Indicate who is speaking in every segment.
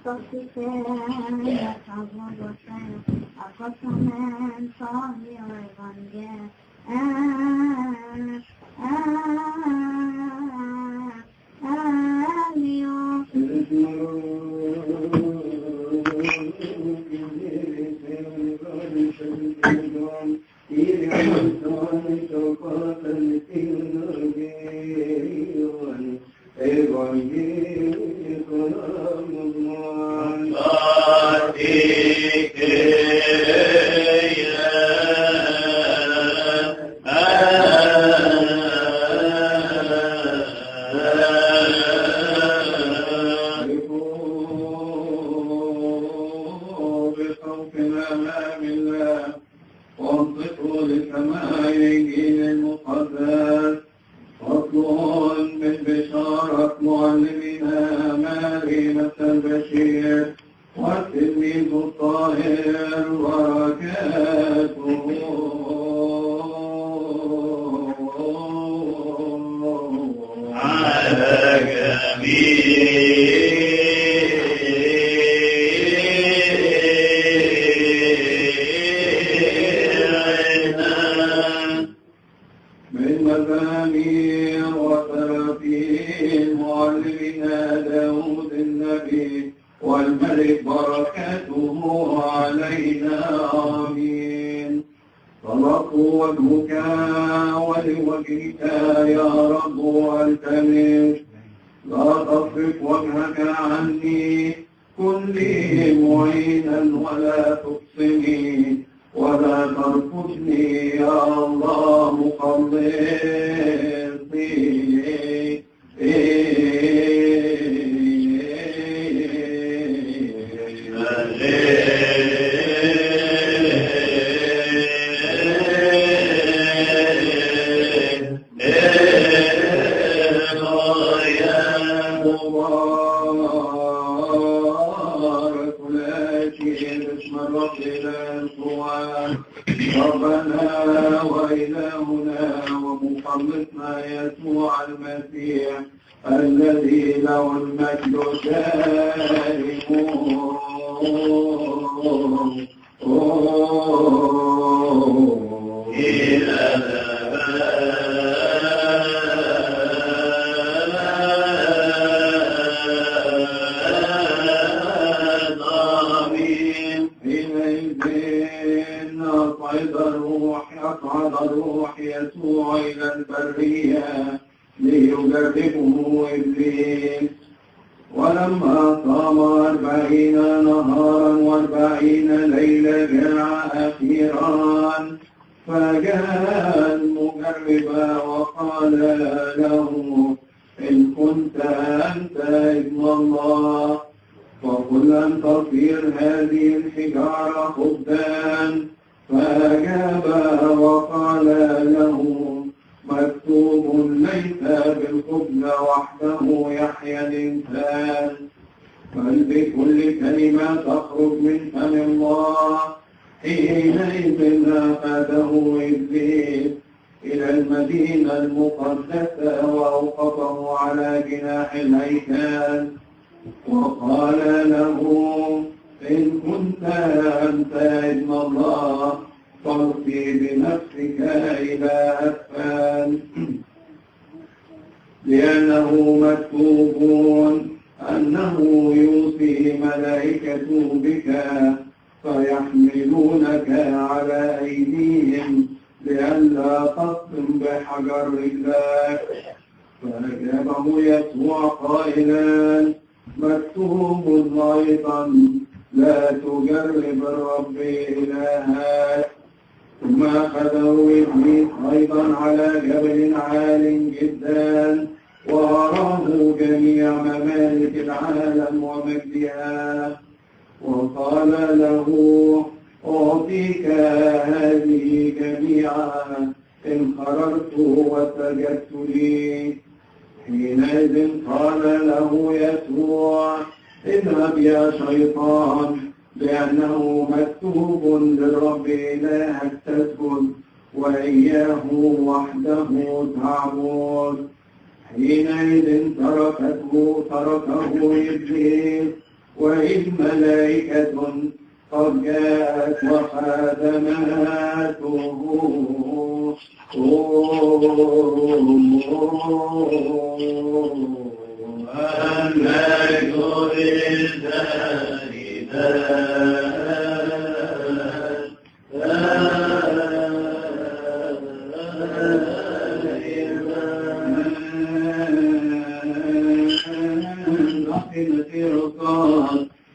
Speaker 1: Toxifen, Yatavlosen, Akosamen, Sahi, Evangel,
Speaker 2: وإياه وحده تعبد. حينئذ تركه إبليس وإذ ملائكة قد جاءت وخادماته الملك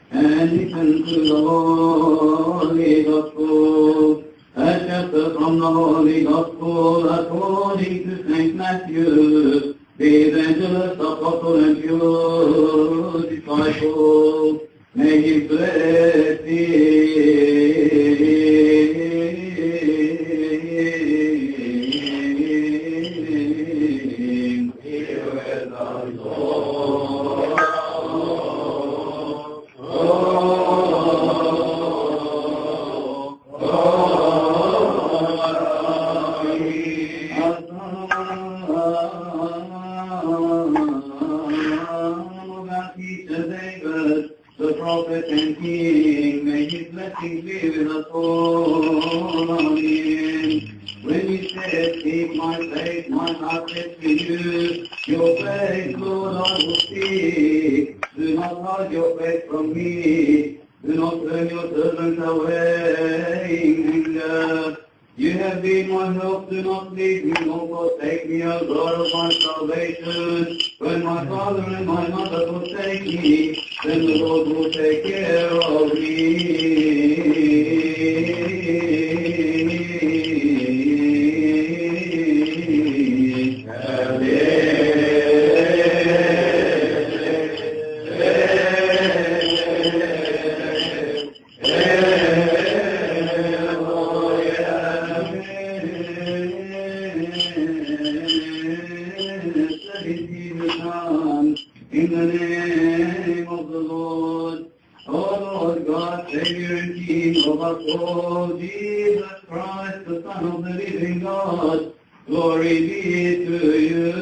Speaker 2: and listen to the Holy Gospel. A chapter from the Holy Gospel according to St. Matthew, the evangelist, apostle, and pure disciple. May His blessing be with us all. The prophet and king, may His blessings be with us all. Amen. When He said, "Seek my face, my heart says to you, your face, Lord, I will seek. Do not hide your face from me. Do not turn your servant away in anger. You have been my help, do not leave me, nor forsake me, O God of my salvation. When my father and my mother forsake me, then the Lord will take care of in the name of the Lord, O Lord God, Savior and King of us all, Jesus Christ, the Son of the living God, glory be to you.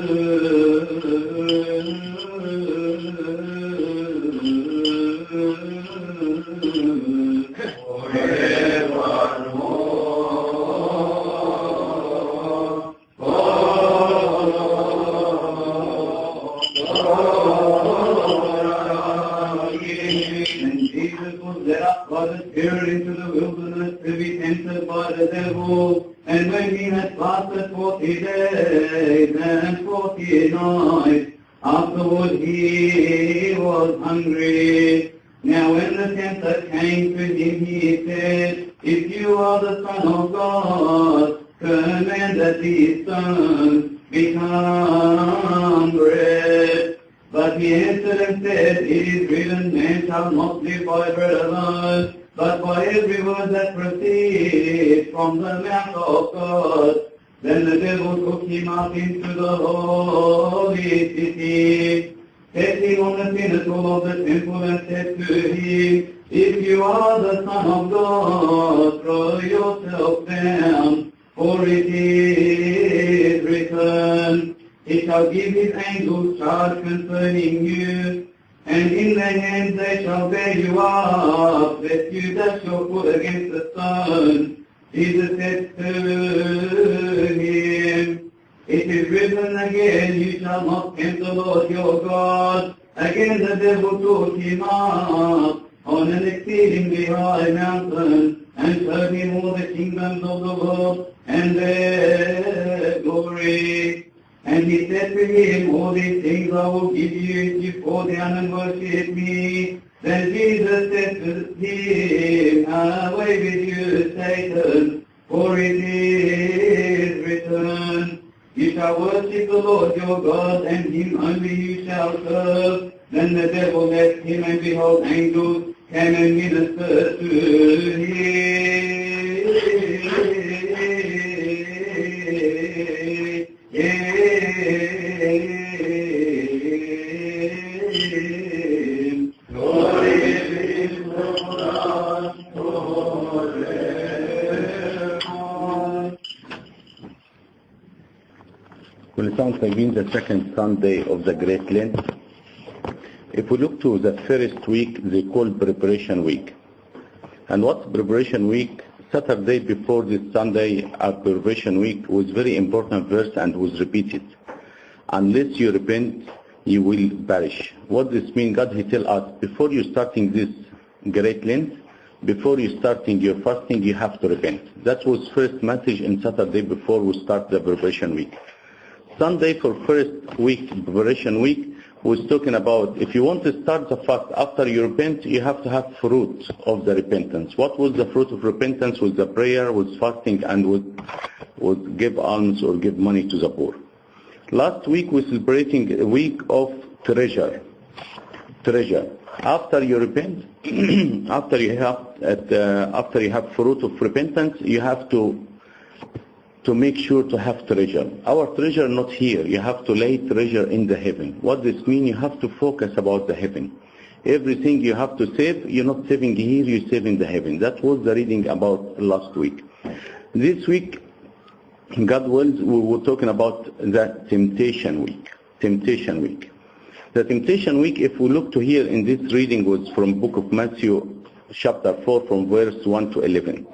Speaker 2: Into the wilderness to be tempted by the devil, and when he had fasted 40 days and 40 nights, afterward he was hungry. Now when the tempter came to him, he said, "If you are the Son of God, command that these stones become bread." But he answered and said, "It is written, man shall not live by bread alone, but by every word that proceeds from the mouth of God." Then the devil took him up into the holy city, set him on the pinnacle of the temple, and said to him, "If you are the Son of God, throw yourself down, for it is written, He shall give His angels charge concerning you, and in their hands they shall bear you up, lest you dash your foot against the stone." Jesus said to him, "It is written again, you shall not tempt the Lord your God." Again the devil took him up on an exceedingly high mountain, and showed him all the kingdoms of the world and their glory. And he said to him, "All these things I will give you if you fall down and worship me." Then Jesus said to him, "Away with you, Satan, for it is written, you shall worship the Lord your God, and Him only you shall serve." Then the devil left him, and behold, angels came and ministered to him.
Speaker 3: كل سنة وانتم طيبين. The second Sunday of the Great Lent. If we look to the first week, they call preparation week. And what's preparation week? Saturday before this Sunday, our preparation week was very important verse and was repeated. Unless you repent, you will perish. What this means? God, He tell us, before you starting this great Lent, before you starting your fasting, you have to repent. That was first message in Saturday before we start the preparation week. Sunday for first week, preparation week, was talking about if you want to start the fast after you repent, you have to have fruit of the repentance. What was the fruit of repentance? Was the prayer, was fasting, and would give alms or give money to the poor. Last week we're celebrating a week of treasure. After you repent, after you have fruit of repentance, you have to make sure to have treasure. Our treasure not here. You have to lay treasure in the heaven. What this means? You have to focus about the heaven. Everything you have to save, you're not saving here, you save in the heaven. That was the reading about last week. This week, God wills, we were talking about the temptation week. Temptation week. The temptation week, if we look to here in this reading, was from book of Matthew, chapter 4, from verse 1 to 11.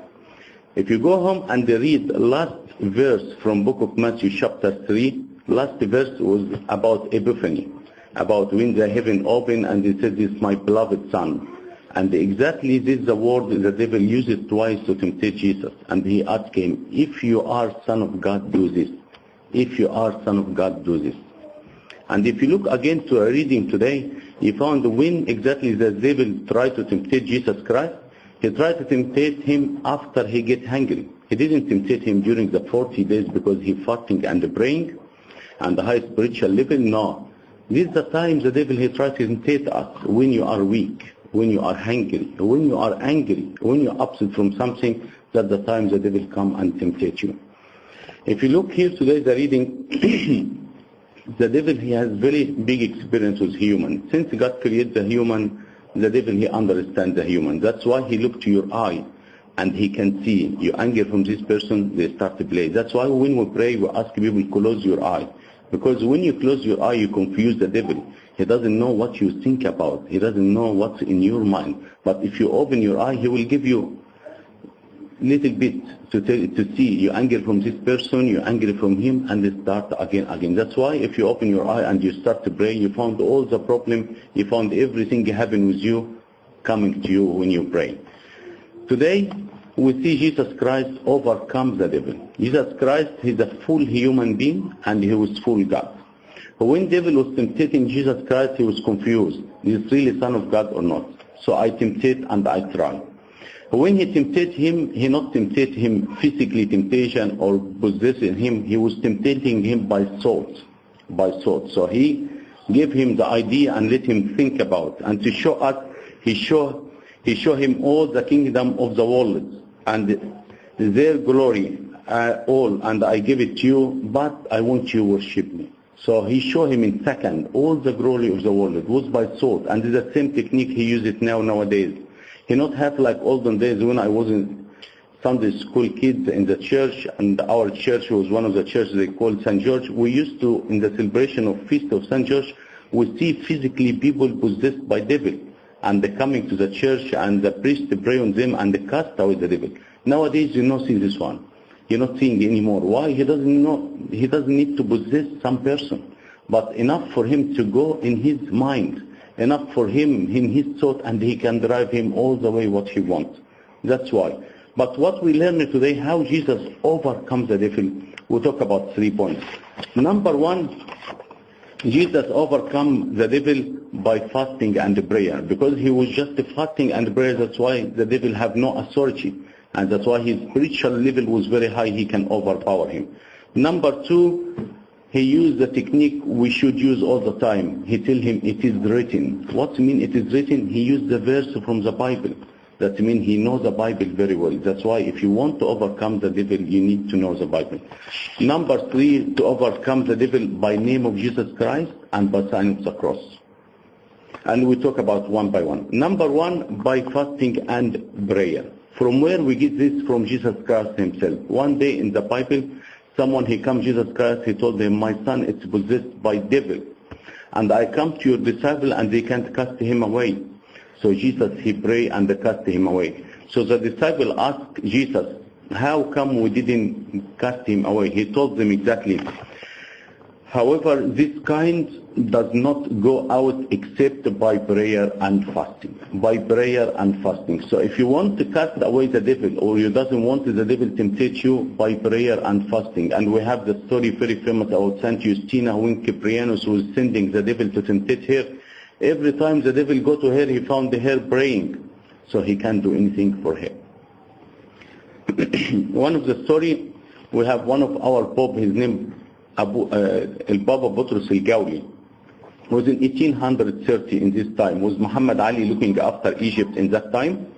Speaker 3: If you go home and read last verse from book of Matthew chapter 3, last verse was about Epiphany, about when the heaven opened and He said, "This is my beloved Son." And exactly this is the word the devil used it twice to tempt Jesus. And he asked him, "If you are Son of God, do this. If you are Son of God, do this." And if you look again to a reading today, you found when exactly the devil tried to tempt Jesus Christ. He tried to tempt him after he get hungry. He didn't tempt him during the 40 days because he fasting and praying and the high spiritual level. No. This is the time the devil he tries to tempt us when you are weak, when you are hungry, when you are angry, when you are upset from something. That's the time the devil come and tempt you. If you look here today, the reading, the devil he has very big experience with human. Since God created the human, the devil, he understands the human. That's why he look to your eye and he can see you anger from this person, they start to play. That's why when we pray, we ask people close your eye. Because when you close your eye, you confuse the devil. He doesn't know what you think about. He doesn't know what's in your mind. But if you open your eye, he will give you little bit to see you anger from this person, you anger from him, and they start again. That's why if you open your eye and you start to pray, you found all the problem, you found everything happening with you, coming to you when you pray. Today, we see Jesus Christ overcome the devil. Jesus Christ, he's a full human being and he was full God. When devil was tempting Jesus Christ, he was confused. Is he really Son of God or not? So I tempted and I tried. When he tempted him, he not tempted him physically temptation or possessing him, he was tempting him by thought. So he gave him the idea and let him think about. And to show us, he show him all the kingdom of the world and their glory all, and I give it to you, but I want you to worship me. So he showed him in second all the glory of the world. It was by thought, and it's the same technique he uses it nowadays. He not have like olden days when I was in Sunday school kids in the church, and our church was one of the churches they called St. George. We used to, in the celebration of Feast of St. George, we see physically people possessed by devil, and they're coming to the church, and the priest pray on them, and they cast away the devil. Nowadays, you not see this one. You're not seeing anymore. Why? He doesn't need to possess some person, but enough for him to go in his mind. Enough for him in his thought, and he can drive him all the way what he wants. That's why. But what we learn today, how Jesus overcomes the devil, we'll talk about 3 points. Number one, Jesus overcome the devil by fasting and prayer. Because he was just fasting and prayer, that's why the devil have no authority. And that's why his spiritual level was very high, he can overpower him. Number two, he used the technique we should use all the time. He tell him it is written. What mean it is written? He used the verse from the Bible. That means he knows the Bible very well. That's why if you want to overcome the devil, you need to know the Bible. Number three, to overcome the devil by name of Jesus Christ and by sign of the cross. And we talk about one by one. Number one, by fasting and prayer. From where we get this? From Jesus Christ himself. One day in the Bible, someone, he come Jesus Christ, he told him, my son is possessed by devil. and I come to your disciple and they can't cast him away. So Jesus, he prayed and cast him away. So the disciple asked Jesus, how come we didn't cast him away? He told them exactly. However, this kind does not go out except by prayer and fasting. By prayer and fasting. So if you want to cast away the devil, or you doesn't want the devil to tempt you, by prayer and fasting. And we have the story very famous about Saint Justina, when Cyprianus was sending the devil to tempt her. Every time the devil go to her, he found her praying. So he can't do anything for her. One of the story, we have one of our Pope, his name El-Baba Boutros El-Ghawli, was in 1830 in this time, was Muhammad Ali looking after Egypt in that time.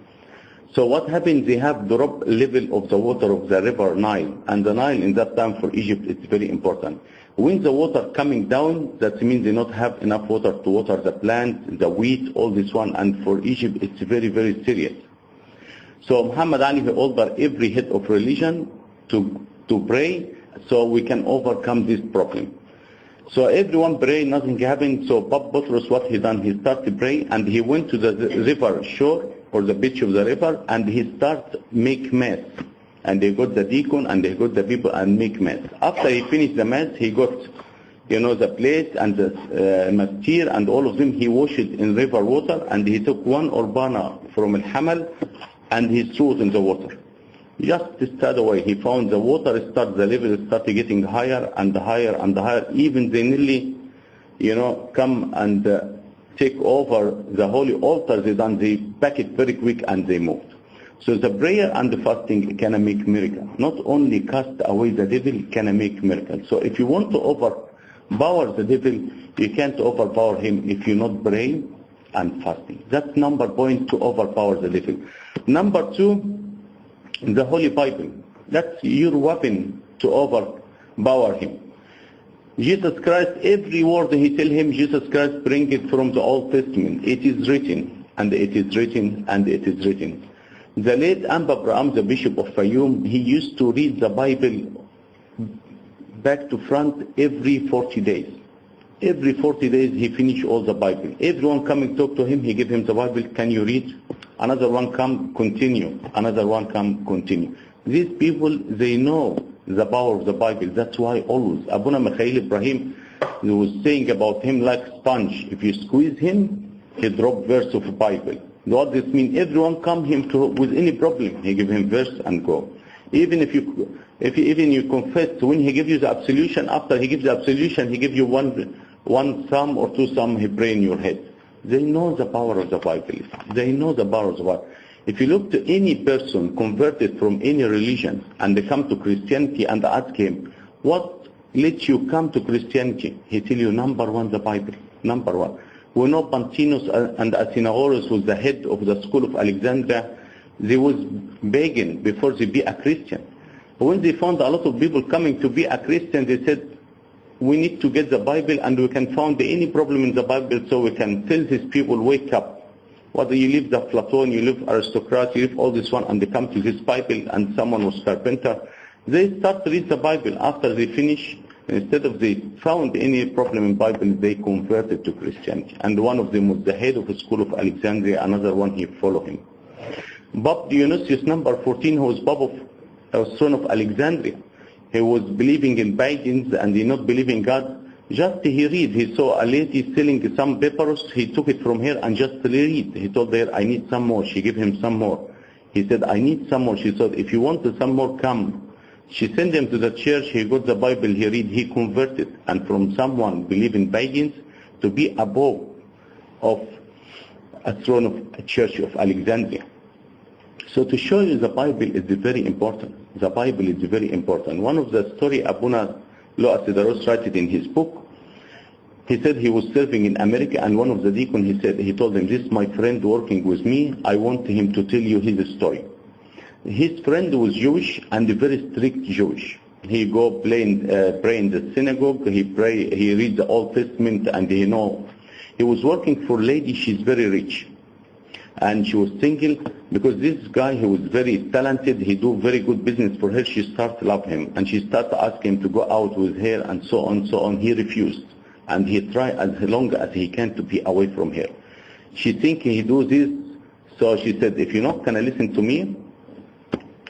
Speaker 3: So what happened, they have drop level of the water of the river Nile, and the Nile in that time for Egypt it's very important. When the water coming down, that means they not have enough water to water the plant, the wheat, all this one, and for Egypt it's very, very serious. So Muhammad Ali, he ordered every head of religion to pray so we can overcome this problem. So everyone pray, nothing happened. So Pope Boutros, what he done, he started to pray, and he went to the river shore or the beach of the river, and he started make mass. And they got the deacon and they got the people and make mass. After he finished the mass, he got, the plate and the mastir and all of them. He washed it in river water, and he took one urbana from al-hamal and he threw it in the water. Just to start away, he found the water the level started getting higher and higher and higher. Even they nearly, come and take over the holy altar. They pack it very quick and they moved. So the prayer and the fasting can make miracle. Not only cast away the devil, can make miracle. So if you want to overpower the devil, you can't overpower him if you not pray and fasting. That's number point to overpower the devil. Number two, the Holy Bible. That's your weapon to overpower him. Jesus Christ, every word he tell him, Jesus Christ bring it from the Old Testament. It is written, and it is written, and it is written. The late Amba Abraham, the Bishop of Fayum, he used to read the Bible back to front every 40 days. Every 40 days he finish all the Bible. Everyone coming talk to him, he give him the Bible, can you read? Another one come, continue. Another one come, continue. These people, they know the power of the Bible. That's why always, Abuna Mikhail Ibrahim, he was saying about him like sponge. If you squeeze him, he drop verse of the Bible. What this mean? Everyone come him to with any problem, he give him verse and go. Even if you confess, when he gives you the absolution, after he gives the absolution, he gives you one psalm or two psalm he pray in your head. They know the power of the Bible. They know the power of the Bible. If you look to any person converted from any religion and they come to Christianity and ask him, what let you come to Christianity? He tell you, number one, the Bible. Number one. We know Pantinos and Athenagoras was the head of the school of Alexandria. They was begging before they be a Christian. When they found a lot of people coming to be a Christian, they said, we need to get the Bible and we can find any problem in the Bible so we can tell these people, wake up. Whether you leave the Platon, you leave aristocrats, you leave all this one, and they come to this Bible, and someone was carpenter, they start to read the Bible. After they finish, instead of they found any problem in Bible, they converted to Christianity. And one of them was the head of the school of Alexandria, another one he followed him. Pope Dionysius number 14, who was Pope of son of Alexandria. He was believing in pagans and he not believing God. Just he read, he saw a lady selling some papyrus, he took it from her and just read. He told her, I need some more. She gave him some more. He said, I need some more. She said, if you want some more, come. She sent him to the church, he got the Bible, he read, he converted. And from someone believing pagans to be above of a throne of a church of Alexandria. So to show you the Bible is very important. The Bible is very important. One of the story Abuna Lo Asidaros wrote it in his book. He said he was serving in America, and one of the deacons, he told him, this is my friend working with me, I want him to tell you his story. His friend was Jewish and very strict Jewish. He go pray in the synagogue, he read the Old Testament, and he was working for a lady, she's very rich. And she was single, because this guy, he was very talented, he do very good business for her, she started to love him. And she started to ask him to go out with her and so on, so on. He refused. and he try as long as he can to be away from her. She think he do this, so she said, if you're not gonna listen to me,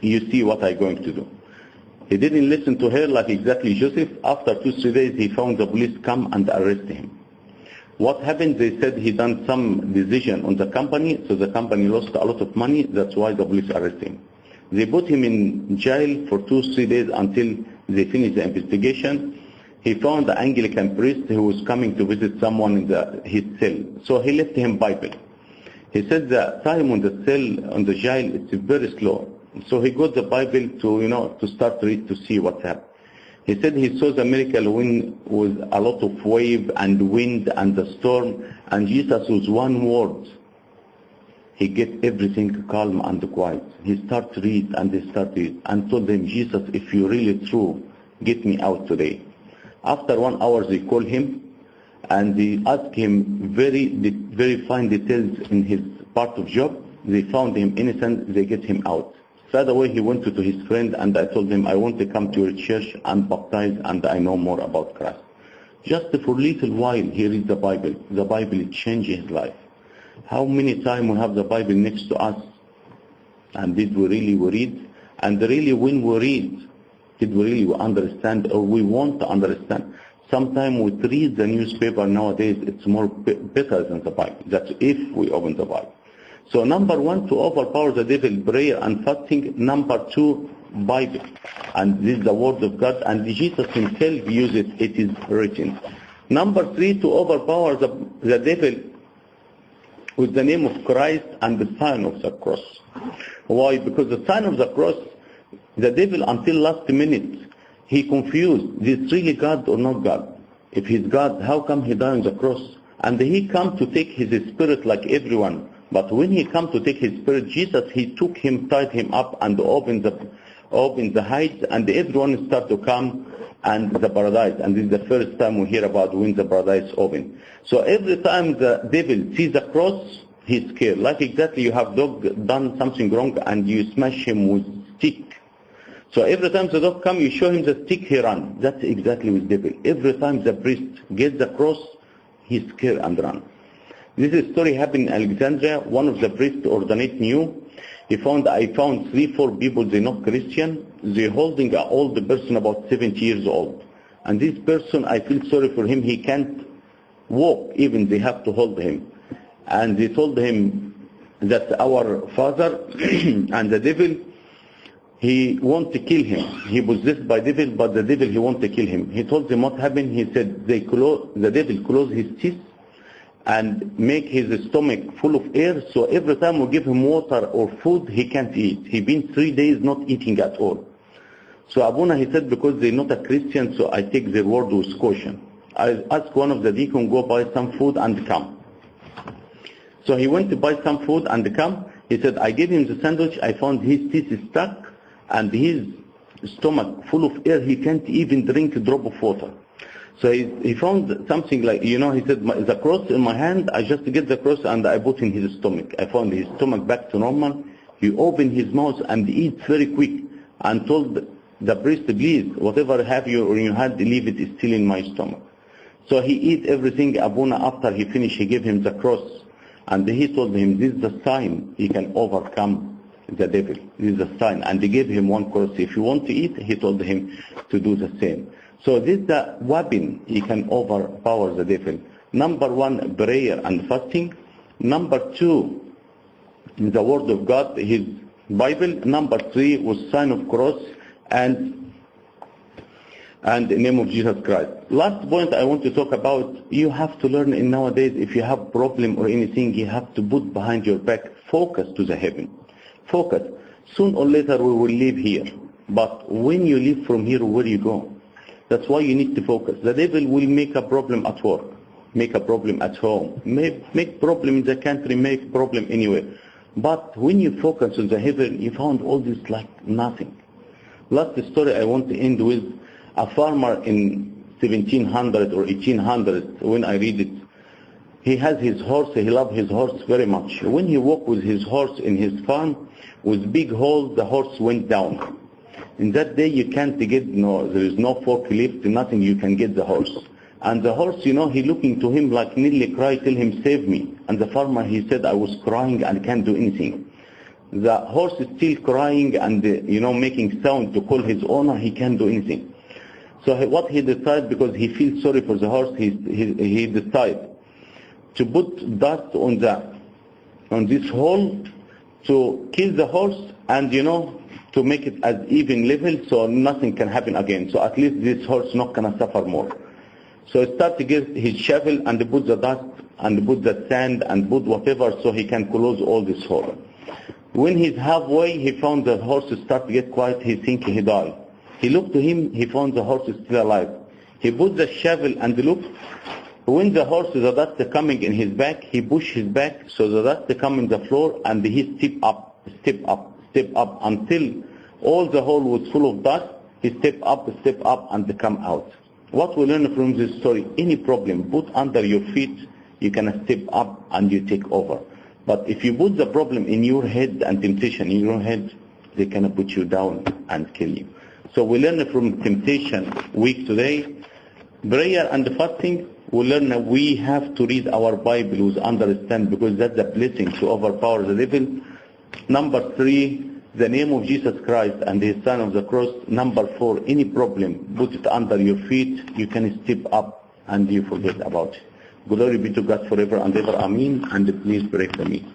Speaker 3: you see what I'm going to do. He didn't listen to her like exactly Joseph. After 2-3 days, he found the police come and arrest him. What happened? They said he done some decision on the company, so the company lost a lot of money. That's why the police arrested him. They put him in jail for 2-3 days until they finished the investigation. He found the Anglican priest who was coming to visit someone in his cell. So he left him Bible. He said the time on the cell, on the jail, it's very slow. So he got the Bible to start to read to see what's happened. He said he saw the miracle wind with a lot of wave and wind and the storm, and Jesus with one word, he get everything calm and quiet. He start to read and they start to read and told them, Jesus, if you're really true, get me out today. After 1 hour they call him and they ask him very fine details in his part of job. They found him innocent, they get him out. Straight away he went to his friend and I told him, I want to come to your church and baptize and I know more about Christ. Just for a little while he reads the Bible. The Bible changed his life. How many times we have the Bible next to us and did we really read? And really when we read, did we really understand or we want to understand? Sometimes we read the newspaper nowadays, it's more better than the Bible. That's if we open the Bible. So number 1, to overpower the devil, prayer and fasting. Number 2, Bible. And this is the word of God. And Jesus himself uses it. It is written. Number 3, to overpower the devil with the name of Christ and the sign of the cross. Why? Because the sign of the cross, the devil until last minute, he confused, is this really God or not God? If he's God, how come he died on the cross? And he come to take his spirit like everyone. But when he come to take his spirit, Jesus, he took him, tied him up and opened the heights and everyone start to come and the paradise. And this is the first time we hear about when the paradise open. So every time the devil sees the cross, he's scared. Like exactly you have dog done something wrong and you smash him with stick. So every time the dog come, you show him the stick, he run. That's exactly with devil. Every time the priest gets the cross, he's scared and run. This story happened in Alexandria. One of the priests ordained new. I found 3-4 people, they're not Christian. They're holding an old person about 70 years old. And this person, I feel sorry for him. He can't walk even. They have to hold him. And they told him that our father and the devil, he want to kill him. He was possessed by devil, but the devil, he want to kill him. He told them what happened. He said the devil closed his teeth and make his stomach full of air, so every time we give him water or food, he can't eat. He been 3 days not eating at all. So Abuna, he said, because they're not a Christian, so I take their word with caution. I asked one of the deacons, go buy some food and come. So he went to buy some food and come. He said, I gave him the sandwich, I found his teeth is stuck and his stomach full of air, he can't even drink a drop of water. So he found something like, he said, the cross in my hand, I just get the cross and I put in his stomach. I found his stomach back to normal. He opened his mouth and eats very quick and told the priest, please, whatever have you in your hand, leave it, it's still in my stomach. So he eat everything. Abuna, after he finished, he gave him the cross. And he told him, this is the sign he can overcome the devil. This is the sign. And he gave him one cross. If you want to eat, he told him to do the same. So this is the weapon he can overpower the devil. Number 1, prayer and fasting. Number 2, the word of God, his Bible. Number 3 was sign of cross and the name of Jesus Christ. Last point I want to talk about, you have to learn in nowadays, if you have problem or anything, you have to put behind your back, focus to the heaven. Focus. Soon or later we will leave here. But when you leave from here, where you go? That's why you need to focus. The devil will make a problem at work, make a problem at home, make problem in the country, make problem anywhere. But when you focus on the heaven, you found all this like nothing. Last story I want to end with, a farmer in 1700 or 1800, when I read it, he has his horse, he loved his horse very much. When he walked with his horse in his farm, with big holes, the horse went down. In that day you can't get, there is no forklift, nothing, you can get the horse. And the horse, he looking to him like nearly cry, tell him, save me. And the farmer, he said, I was crying and can't do anything. The horse is still crying and, making sound to call his owner, he can't do anything. So what he decided, because he feels sorry for the horse, he decided to put dust on this hole to kill the horse and, to make it as even level so nothing can happen again. So at least this horse not going to suffer more. So he started to get his shovel and put the dust and put the sand and put whatever so he can close all this hole. When he's halfway, he found the horse start to get quiet. He think he died. He looked to him. He found the horse is still alive. He put the shovel and looked. When the horse, the dust coming in his back, he pushed his back so the dust come in the floor and he step up until all the hole was full of dust. He step up and come out. What we learn from this story, any problem, put under your feet, you can step up and you take over. But if you put the problem in your head and temptation in your head, they can put you down and kill you. So we learn from temptation week today, prayer and fasting, we learn that we have to read our Bible with understand because that's a blessing to overpower the devil. Number 3, the name of Jesus Christ and his sign of the cross. Number 4, any problem, put it under your feet, you can step up and you forget about it. Glory be to God forever and ever. Amen. And please pray for me.